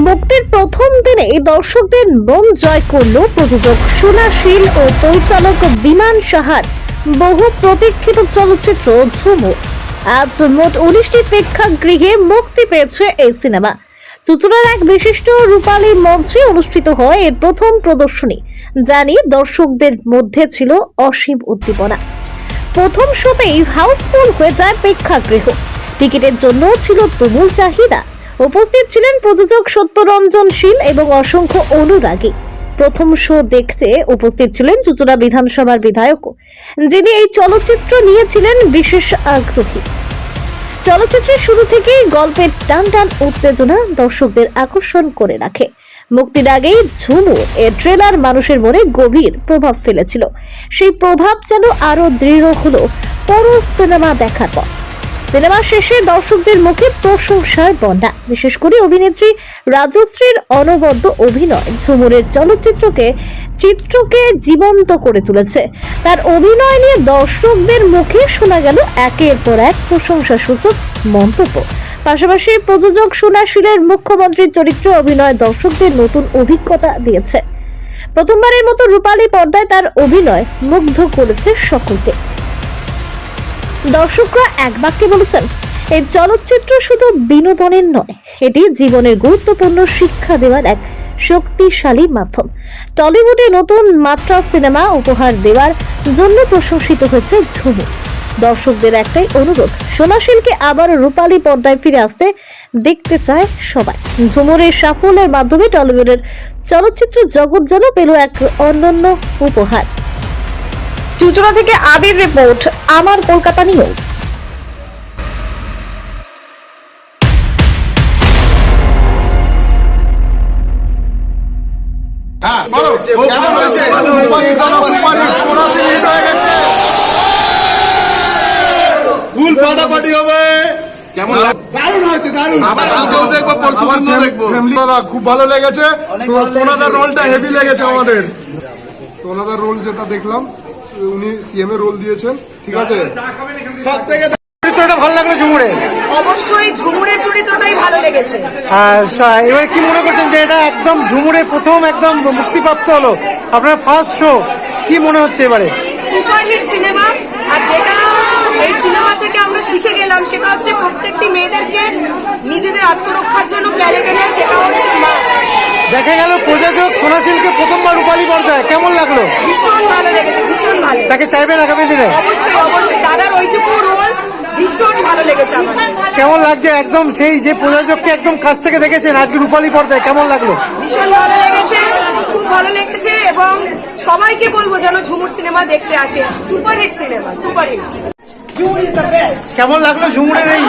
মুক্তির প্রথম দিনে দর্শকদের মন জয় করল প্রযোজক সোনাশীল ও পরিচালক বিমান সাহার বহু প্রতীক্ষিত চলচ্চিত্র ঝুমুর। আজ মোট 19টি প্রেক্ষাগৃহে মুক্তি পেয়েছে এই সিনেমা। চুঁচুড়ার এক বিশিষ্ট রূপালী মঞ্চে অনুষ্ঠিত হয় এর প্রথম প্রদর্শনী, যা নিয়ে দর্শকদের মধ্যে ছিল অসীম উদ্দীপনা। প্রথম শোতেই হাউসফুল হয়ে যায় প্রেক্ষাগৃহ। টিকিটের জন্য ছিল তুমুল চাহিদা। উপস্থিত ছিলেন প্রযোজক সত্যরঞ্জন শীল এবং অসংখ্য অনুরাগী। প্রথম শো দেখতে উপস্থিত ছিলেন চুঁচুড়া বিধানসভার বিধায়ক, যিনি এই চলচ্চিত্র নিয়েছিলেন বিশেষ আগ্রহী। চলচ্চিত্রের শুরু থেকেই গল্পের টান টান উত্তেজনা দর্শকদের আকর্ষণ করে রাখে। মুক্তির আগেই ঝুমুর এর ট্রেলার মানুষের মনে গভীর প্রভাব ফেলেছিল। সেই প্রভাব যেন আরো দৃঢ় হলো পুরো সিনেমা দেখার পর। সিনেমা শেষে দর্শকদের মুখে প্রশংসার বন্যা। বিশেষ করে অভিনেত্রী রাজশ্রীর অনবদ্য অভিনয় ঝুমুরের চিত্রকে জীবন্ত করে তুলেছে। তার অভিনয় নিয়ে দর্শকদের মুখে শোনা গেল একের পর এক প্রশংসাসূচক মন্তব্য। পাশাপাশি প্রযোজক সোনাশীলের মুখ্যমন্ত্রীর চরিত্রে অভিনয় দর্শকদের নতুন অভিজ্ঞতা দিয়েছে। প্রথমবারের মতো রূপালী পর্দায় তার অভিনয় মুগ্ধ করেছে সকলকে। দর্শকরা এক বাক্যে বলেছেন, এই চলচ্চিত্র শুধু বিনোদনের নয়, এটি জীবনের গুরুত্বপূর্ণ শিক্ষা দেওয়ার এক শক্তিশালী মাধ্যম। টলিউডে নতুন মাত্রা সিনেমা উপহার দেওয়ার জন্য প্রশংসিত হয়েছে ঝুমুর। দর্শকদের একটাই অনুরোধ, সোনাশীলকে আবার রূপালী পর্দায় ফিরে আসতে দেখতে চায় সবাই। ঝুমুরের সাফল্যের মাধ্যমে টলিউডের চলচ্চিত্র জগৎ যেন পেল এক অনন্য উপহার। চুঁচুড়া থেকে আবির রিপোর্ট, আমার কলকাতা নিউজ। খুব ভালো লেগেছে। সোনাদার রোলটা হেভি লেগেছে আমাদের। সোনাদার রোল যেটা দেখলাম, উনি সিএম এর রোল দিয়েছেন, ঠিক আছে। সব থেকে চরিত্রটা ভালো লাগলো ঝুমুরে? অবশ্যই ঝুমুরের চরিত্রটাই ভালো লেগেছে। এবার কি মনে করছেন যে এটা একদম ঝুমুরের প্রথম একদম মুক্তিপ্রাপ্ত হলো আপনার ফার্স্ট শো, কি মনে হচ্ছে এবারে? Superhit cinema. আর যেটা এই সিনেমা থেকে আমরা শিখে গেলাম সেটা হচ্ছে প্রত্যেকটি মেয়েদেরকে নিজেদের আত্মরক্ষার জন্য ক্যারেক্টার শেখা হচ্ছে। দেখা গেল প্রযোজক সোনাশীলকে প্রথমবার রূপালী পর্দায়, কেমন লাগলো? ভীষণ ভালো লেগেছে, ভীষণ ভালো। তাকে চাইবেন আগামী দিনে? অবশ্যই অবশ্যই, দাদার ওইটুকু রোল ভীষণ ভালো লেগেছে আমার। কেমন লাগছে একদম সেই যে প্রযোজককে একদম কাছ থেকে দেখেছেন আজকে রূপালী পর্দায়, কেমন লাগলো? ভীষণ ভালো লেগেছে, খুব ভালো লেগেছে। এবং সবাইকে বলবো যেন ঝুমুর সিনেমা দেখতে আসে। Superhit cinema, superhit. Jhumur is the best. কেমন লাগলো ঝুমুরের এই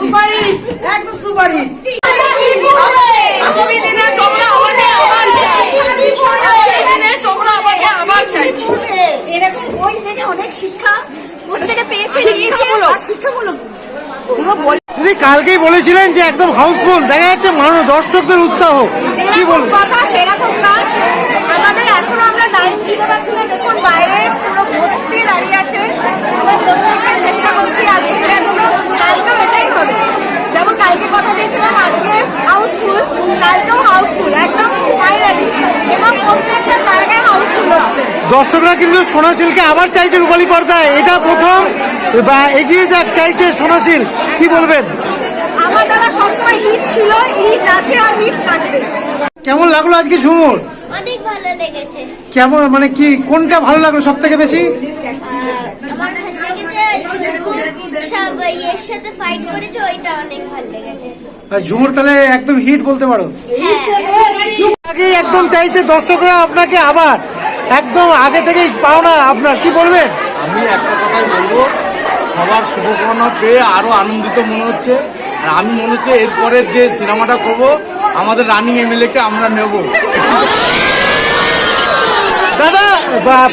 সুপারহিট, একদম সুপারহিট। আগামী দিনে তোমরা আমাকে আবার আবার চাইছি। এরকম বই থেকে অনেক শিক্ষা প্রত্যেকে পেয়েছে, শিক্ষামূলক। দিদি কালকেই বলেছিলেন যে একদম হাউসফুল, দেখা যাচ্ছে মানুষ দর্শকদের উৎসাহ, কি বলবো? কথা সেরকম কাজ আমাদের এখনো আমরা লাইন দিতে পারছি না, দেখুন বাইরে পুরো ভর্তি দাঁড়িয়ে আছে। আমরা প্রত্যেকটা চেষ্টা করছি আজকে এখনো কাজটাও এটাই হবে। যেমন কালকে কথা দিয়েছিলাম আজকে হাউসফুল, কালকেও হাউসফুল, একদম ফাইনালি। এবং প্রত্যেকটা জায়গায় হাউসফুল হচ্ছে। দর্শকরা কিন্তু সোনাশীলকে আবার চাইছে রূপালী পর্দায়, এটা প্রথম বা এগিয়ে যাক চাইছে সোনাশীল, কি বলবেন? আমার দ্বারা সবসময় হিট ছিল, হিট আছে আর হিট থাকবে। কেমন লাগলো আজকে ঝুমুর? অনেক ভালো লেগেছে। কেমন মানে কি কোনটা ভালো লাগলো সব থেকে বেশি? আমার ভালো লেগেছে সব ইয়ের সাথে ফাইট করেছে, ওইটা অনেক ভালো লেগেছে। আর ঝুমুর তাহলে একদম হিট বলতে পারো? আগে একদম চাইছে দর্শকরা আপনাকে আবার, একদম আগে থেকেই পাওনা আপনার, কি বলবেন? আমি একটা কথাই বলবো, সবার শুভকামনা পেয়ে আরো আনন্দিত মনে হচ্ছে। আর আমি মনে হচ্ছে এরপরের যে সিনেমাটা করবো আমাদের রানিং এমএলএ-কে আমরা নেব। দাদা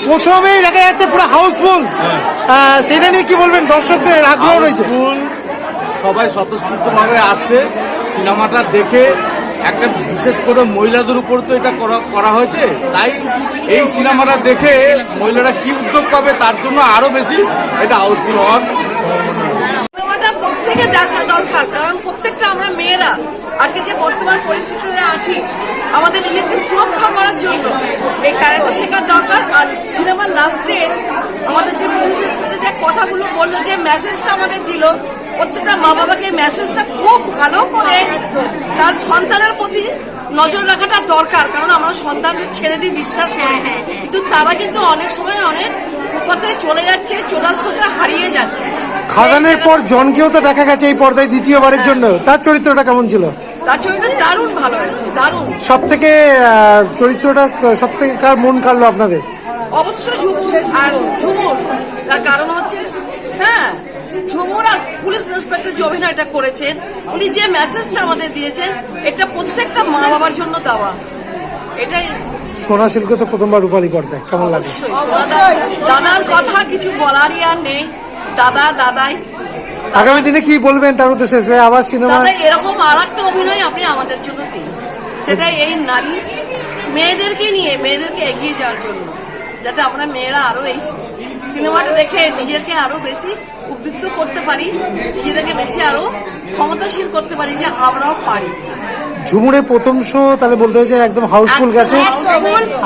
প্রথমেই দেখা যাচ্ছে পুরো হাউসফুল, সেটা নিয়ে কি বলবেন? দর্শকদের আগ্রহ রয়েছে, সবাই স্বতঃস্ফূর্তভাবে আসছে সিনেমাটা দেখে। একটা বিশেষ করে মহিলাদের উপর তো এটা করা হয়েছে, তাই এই সিনেমাটা দেখে মহিলারা কি উদ্যোগ পাবে তার জন্য আরো বেশি এটা হাউসফুল হওয়ার। প্রত্যেকে দেখা দরকার, কারণ প্রত্যেকটা আমরা এই ক্যারেক্টার শেখার দরকার। আর সিনেমার লাস্টে আমাদের যে পুলিশ ইন্সপেক্টর যে কথাগুলো বললো, যে মেসেজটা আমাদের দিল, প্রত্যেকটা মা বাবাকে মেসেজটা খুব ভালো করে তার সন্তানের প্রতি নজর রাখাটা দরকার। কারণ আমরা সন্তানদের ছেড়ে দিই বিশ্বাস করি, কিন্তু তারা কিন্তু অনেক সময় অনেক পথে চলে যাচ্ছে, চোরাস পথে হারিয়ে যাচ্ছে। খাদানের পর জনকেও তো দেখা গেছে এই পর্দায় দ্বিতীয়বারের জন্য, তার চরিত্রটা কেমন ছিল? তার চরিত্র দারুণ ভালো হয়েছে, দারুণ। সব থেকে চরিত্রটা সব থেকে কার মন কাড়লো আপনাদের? অবশ্যই ঝুমুর। আর ঝুমুর তার কারণ হচ্ছে, হ্যাঁ, ঝুমুর আর পুলিশ ইন্সপেক্টর যে অভিনয়টা করেছেন, উনি যে মেসেজটা আমাদের দিয়েছেন, এটা প্রত্যেকটা মা বাবার জন্য দেওয়া। এটাই সোনা সিল্ক তো প্রথমবার রূপালী পর্দায়, কেমন লাগে? দাদার কথা কিছু বলারই আর নেই। দাদাই আগামী দিনে কি বলবেন তার উদ্দেশ্যে, যে আবার সিনেমা? দাদা এরকম আর একটা অভিনয় আপনি আমাদের জন্য দিন, সেটা এই নারী মেয়েদেরকে নিয়ে, মেয়েদেরকে এগিয়ে যাওয়ার জন্য, যাতে আমরা মেয়েরা আরো এই সিনেমাটা দেখে নিজেকে আরো বেশি উদ্বুদ্ধ করতে পারি, নিজেদেরকে বেশি আরো ক্ষমতাশীল করতে পারি, যে আমরাও পারি। ঝুমুরে প্রথম শো তাহলে বলতে হয়েছে একদম হাউসফুল গেছে।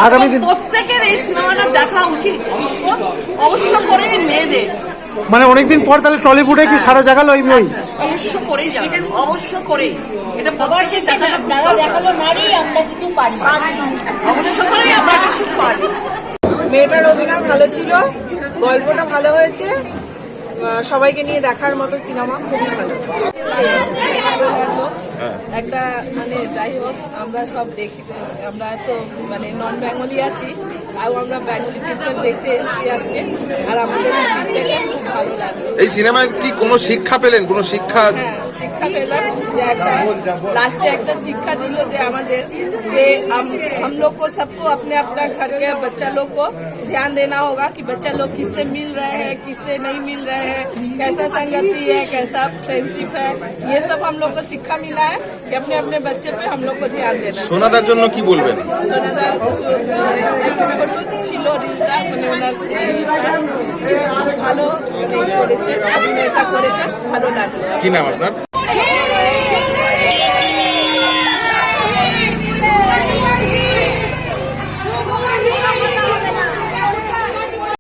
আগামী দিন প্রত্যেকের এই সিনেমাটা দেখা উচিত, ভীষণ অবশ্য করে মেয়েদের। মানে অনেকদিন পর তাহলে টলিউডে কি সারা জাগালো এই বই? অবশ্য করেই যাবেন, অবশ্য করে এটা সবার শেষে দাদা দেখালো নারী আমরা কিছু পারি, অবশ্য করেই আমরা কিছু পারি। মেয়েটার অভিনয় ভালো ছিল, গল্পটা ভালো হয়েছে, সবাইকে নিয়ে দেখার মতো সিনেমা, খুবই ভালো। একটা মানে যাই হোক, আমরা সব দেখি, আমরা তো মানে নন বেঙ্গলি আছি, তাও আমরা বেঙ্গলি পিকচার দেখতে এসেছি আজকে, আর আমাদের পিকচারটা খুব ভালো লাগে। এই সিনেমায় কি কোনো শিক্ষা পেলেন? কোনো শিক্ষা? হ্যাঁ, শিক্ষা পেলাম, যে একটা লাস্টে একটা শিক্ষা দিল যে আমাদের, যে हम लोग को सबको अपने अपना घर के बच्चा लोग को ध्यान देना होगा कि बच्चा लोग किससे मिल रहे हैं, किससे नहीं मिल रहे हैं, कैसा संगति है, कैसा फ्रेंडशिप है, ये सब हम लोग को शिक्षा मिला है कि अपने अपने बच्चे पे हम लोग को ध्यान देना। সোনাদার জন্য কি বলবেন? সোনাদার একটু ছোট ছিল রিলটা, মানে ওনার ভালো মানে করেছে, অভিনয়টা করেছে, ভালো লাগলো। কি নাম আপনার?